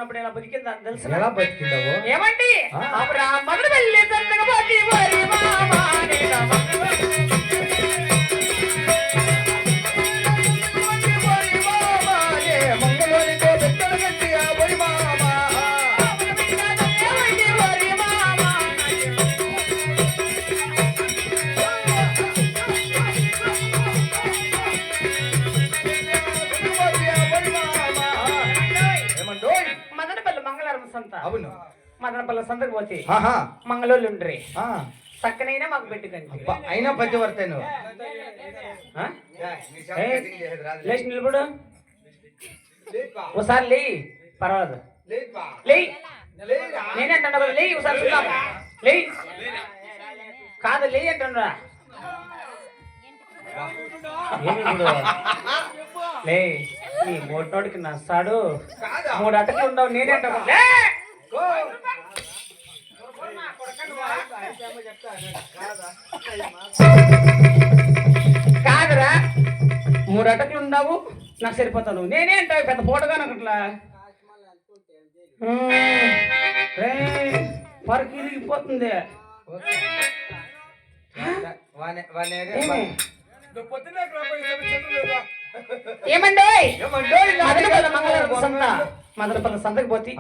ఉన్నప్పుడు ఎలా బతికిందా తెలుసు? ఎలా బతికిందావు? ఏమండి అప్పుడు మగడు వెళ్ళి సంతకపోతి మరి మామా నీల అవును మదనపల్లి సంతకు పోతే మంగళూరు ఉండ్రి చక్కనైనా మాకు పెట్టుకండి అయినా పతివర్తే నువ్వు లేచి నిలబడు ఒకసారి లే పర్వాలేదు లే నేనంటున్నా కదా లే ఒకసారి చూద్దాం లే కాదు లే అంటున్నా లే నీ మోటోడికి నస్తాడు 3 అటకలు ఉండవు నేనే అంటా కాదురా 3 అటకలు ఉండవు నాకు సరిపోతాను నేనే అంటావు పెద్ద పోటగాను అట్లా పరికి ఇరిగిపోతుంది ఏమండోయ్ మదనపల్లి సంతకి పోతే